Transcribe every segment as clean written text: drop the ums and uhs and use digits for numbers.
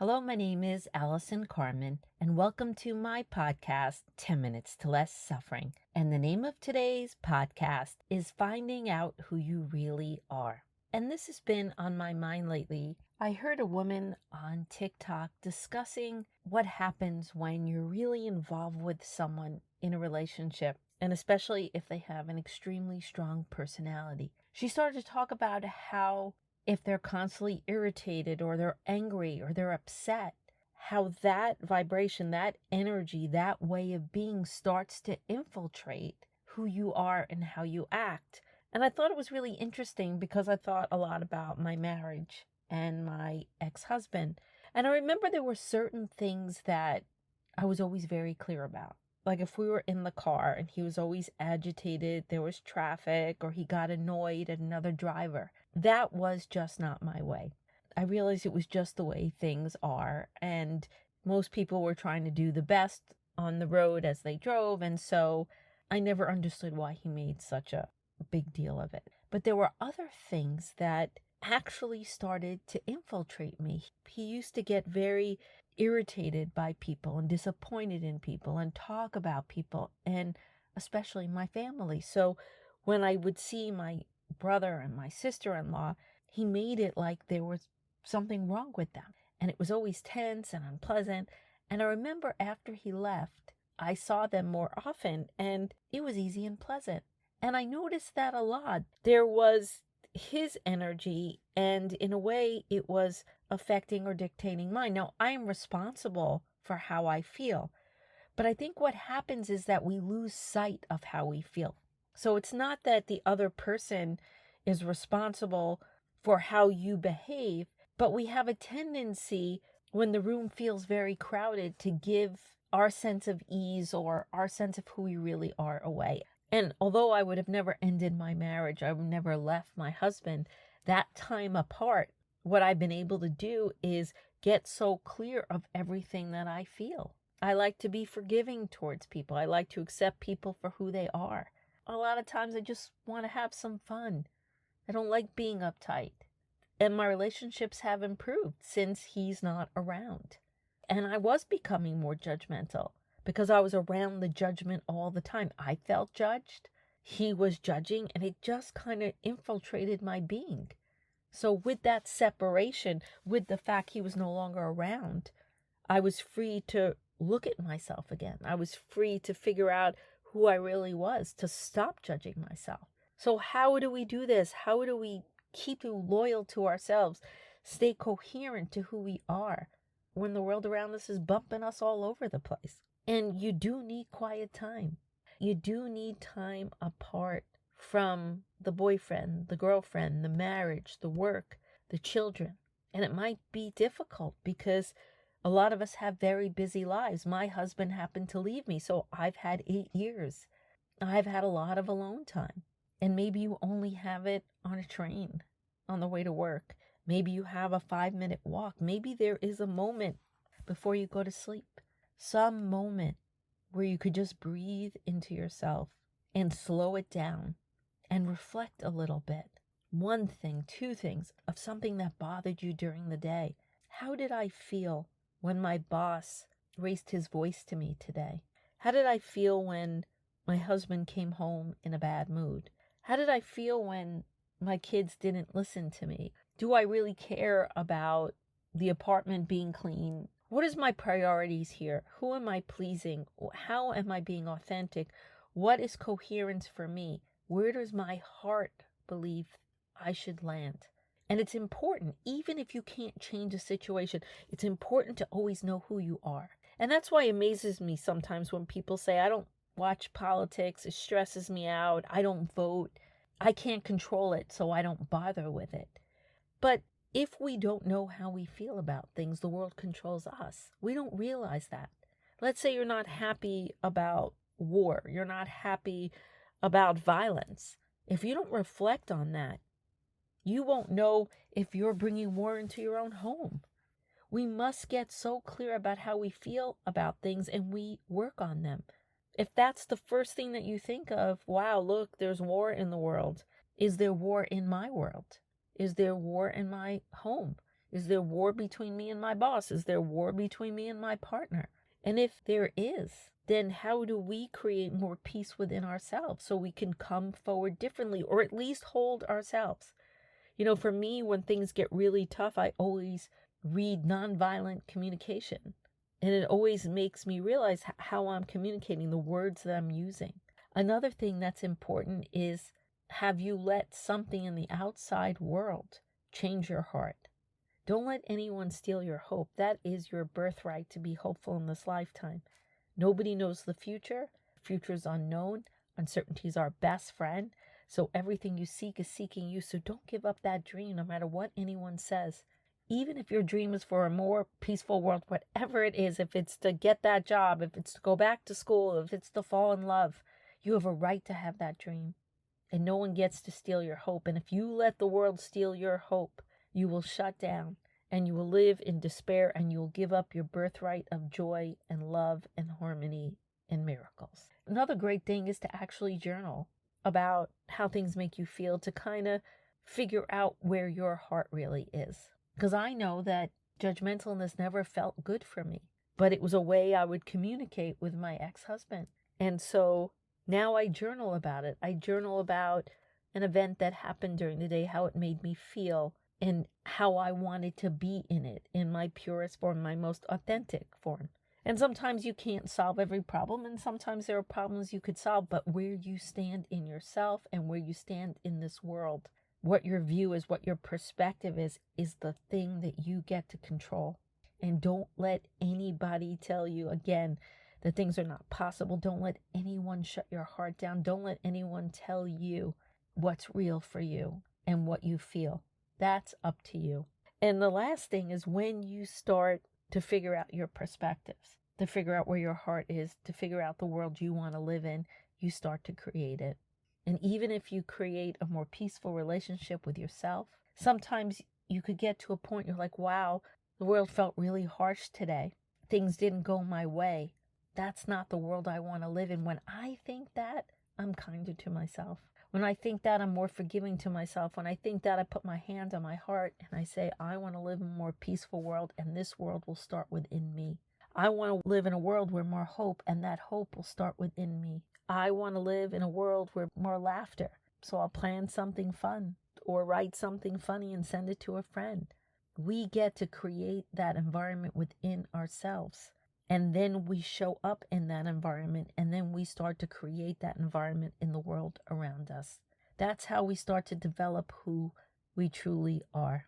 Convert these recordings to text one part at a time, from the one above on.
Hello, my name is Allison Carmen, and welcome to my podcast, 10 Minutes to Less Suffering. And the name of today's podcast is Finding Out Who You Really Are. And this has been on my mind lately. I heard a woman on TikTok discussing what happens when you're really involved with someone in a relationship, and especially if they have an extremely strong personality. She started to talk about how if they're constantly irritated or they're angry or they're upset, how that vibration, that energy, that way of being starts to infiltrate who you are and how you act. And I thought it was really interesting because I thought a lot about my marriage and my ex-husband. And I remember there were certain things that I was always very clear about. Like if we were in the car and he was always agitated, there was traffic, or he got annoyed at another driver, that was just not my way. I realized it was just the way things are, and most people were trying to do the best on the road as they drove, and so I never understood why he made such a big deal of it. But there were other things that actually started to infiltrate me. He used to get very irritated by people and disappointed in people and talk about people, and especially my family. So when I would see my brother and my sister-in-law, he made it like there was something wrong with them. And it was always tense and unpleasant. And I remember after he left, I saw them more often and it was easy and pleasant. And I noticed that a lot. There was his energy, and in a way it was affecting or dictating mine. Now, I am responsible for how I feel, but I think what happens is that we lose sight of how we feel. So it's not that the other person is responsible for how you behave, but we have a tendency when the room feels very crowded to give our sense of ease or our sense of who we really are away. And although I would have never ended my marriage, I would never left my husband, that time apart, what I've been able to do is get so clear of everything that I feel. I like to be forgiving towards people. I like to accept people for who they are. A lot of times I just want to have some fun. I don't like being uptight. And my relationships have improved since he's not around. And I was becoming more judgmental because I was around the judgment all the time. I felt judged. He was judging, and it just kind of infiltrated my being. So with that separation, with the fact he was no longer around, I was free to look at myself again. I was free to figure out who I really was, to stop judging myself. So how do we do this? How do we keep loyal to ourselves, stay coherent to who we are when the world around us is bumping us all over the place? And you do need quiet time. You do need time apart from the boyfriend, the girlfriend, the marriage, the work, the children. And it might be difficult because a lot of us have very busy lives. My husband happened to leave me, so I've had 8 years. I've had a lot of alone time. And maybe you only have it on a train on the way to work. Maybe you have a 5-minute walk. Maybe there is a moment before you go to sleep. Some moment where you could just breathe into yourself and slow it down and reflect a little bit. One thing, two things of something that bothered you during the day. How did I feel when my boss raised his voice to me today? How did I feel when my husband came home in a bad mood? How did I feel when my kids didn't listen to me? Do I really care about the apartment being clean? What is my priorities here? Who am I pleasing? How am I being authentic? What is coherence for me? Where does my heart believe I should land? And it's important, even if you can't change a situation, it's important to always know who you are. And that's why it amazes me sometimes when people say, I don't watch politics, it stresses me out, I don't vote, I can't control it, so I don't bother with it. But if we don't know how we feel about things, the world controls us. We don't realize that. Let's say you're not happy about war. You're not happy about violence. If you don't reflect on that, you won't know if you're bringing war into your own home. We must get so clear about how we feel about things, and we work on them. If that's the first thing that you think of, wow, look, there's war in the world. Is there war in my world? Is there war in my home? Is there war between me and my boss? Is there war between me and my partner? And if there is, then how do we create more peace within ourselves so we can come forward differently, or at least hold ourselves? For me, when things get really tough, I always read nonviolent communication. And it always makes me realize how I'm communicating, the words that I'm using. Another thing that's important is, have you let something in the outside world change your heart? Don't let anyone steal your hope. That is your birthright, to be hopeful in this lifetime. Nobody knows the future. The future is unknown. Uncertainty is our best friend. So everything you seek is seeking you. So don't give up that dream, no matter what anyone says. Even if your dream is for a more peaceful world, whatever it is, if it's to get that job, if it's to go back to school, if it's to fall in love, you have a right to have that dream. And no one gets to steal your hope. And if you let the world steal your hope, you will shut down and you will live in despair, and you will give up your birthright of joy and love and harmony and miracles. Another great thing is to actually journal about how things make you feel, to kind of figure out where your heart really is. Because I know that judgmentalness never felt good for me, but it was a way I would communicate with my ex-husband. And so now I journal about it. I journal about an event that happened during the day, how it made me feel, and how I wanted to be in it, in my purest form, my most authentic form. And sometimes you can't solve every problem, and sometimes there are problems you could solve, but where you stand in yourself and where you stand in this world, what your view is, what your perspective is the thing that you get to control. And don't let anybody tell you, again, that things are not possible. Don't let anyone shut your heart down. Don't let anyone tell you what's real for you and what you feel. That's up to you. And the last thing is, when you start to figure out your perspectives, to figure out where your heart is, to figure out the world you want to live in, you start to create it. And even if you create a more peaceful relationship with yourself, sometimes you could get to a point you're like, wow, the world felt really harsh today. Things didn't go my way. That's not the world I want to live in. When I think that, I'm kinder to myself. When I think that, I'm more forgiving to myself. When I think that, I put my hand on my heart and I say, I want to live in a more peaceful world, and this world will start within me. I want to live in a world where more hope, and that hope will start within me. I want to live in a world where more laughter. So I'll plan something fun or write something funny and send it to a friend. We get to create that environment within ourselves. And then we show up in that environment, and then we start to create that environment in the world around us. That's how we start to develop who we truly are.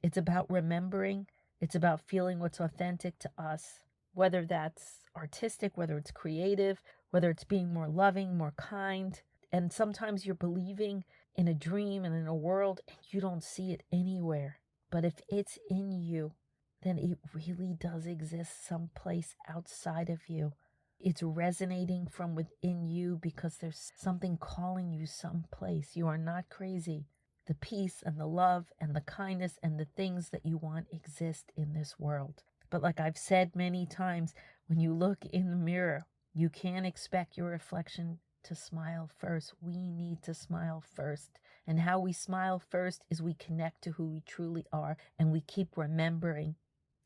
It's about remembering. It's about feeling what's authentic to us, whether that's artistic, whether it's creative, whether it's being more loving, more kind. And sometimes you're believing in a dream and in a world and you don't see it anywhere. But if it's in you, then it really does exist someplace outside of you. It's resonating from within you because there's something calling you someplace. You are not crazy. The peace and the love and the kindness and the things that you want exist in this world. But like I've said many times, when you look in the mirror, you can't expect your reflection to smile first. We need to smile first. And how we smile first is we connect to who we truly are, and we keep remembering,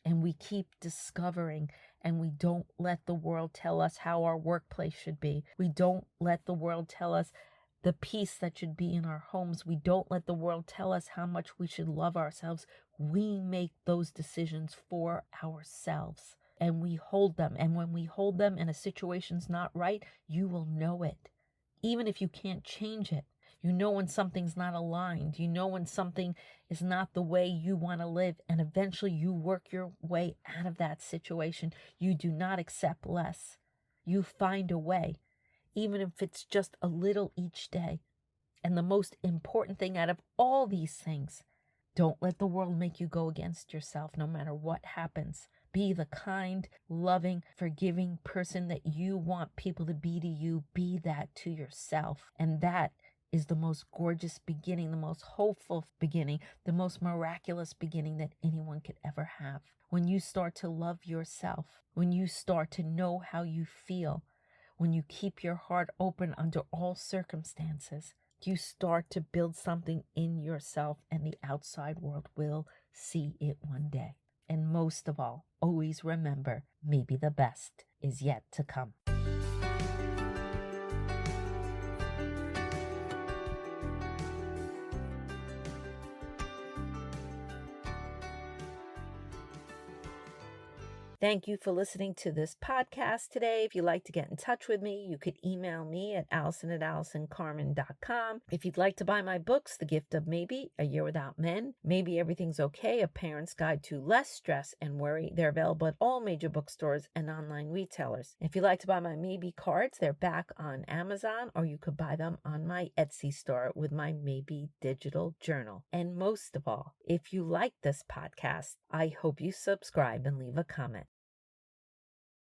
and we keep discovering, and we don't let the world tell us how our workplace should be. We don't let the world tell us the peace that should be in our homes. We don't let the world tell us how much we should love ourselves. We make those decisions for ourselves, and we hold them. And when we hold them and a situation's not right, you will know it. Even if you can't change it, you know when something's not aligned. You know when something is not the way you want to live. And eventually you work your way out of that situation. You do not accept less. You find a way, even if it's just a little each day. And the most important thing out of all these things, don't let the world make you go against yourself no matter what happens. Be the kind, loving, forgiving person that you want people to be to you. Be that to yourself. And that is the most gorgeous beginning, the most hopeful beginning, the most miraculous beginning that anyone could ever have. When you start to love yourself, when you start to know how you feel, when you keep your heart open under all circumstances, You start to build something in yourself, and the outside world will see it one day. And most of all, always remember, maybe the best is yet to come. Thank you for listening to this podcast today. If you'd like to get in touch with me, you could email me at allison@allisoncarmen.com. If you'd like to buy my books, The Gift of Maybe, A Year Without Men, Maybe Everything's Okay, A Parent's Guide to Less Stress and Worry, they're available at all major bookstores and online retailers. If you'd like to buy my Maybe cards, they're back on Amazon, or you could buy them on my Etsy store with my Maybe digital journal. And most of all, if you like this podcast, I hope you subscribe and leave a comment.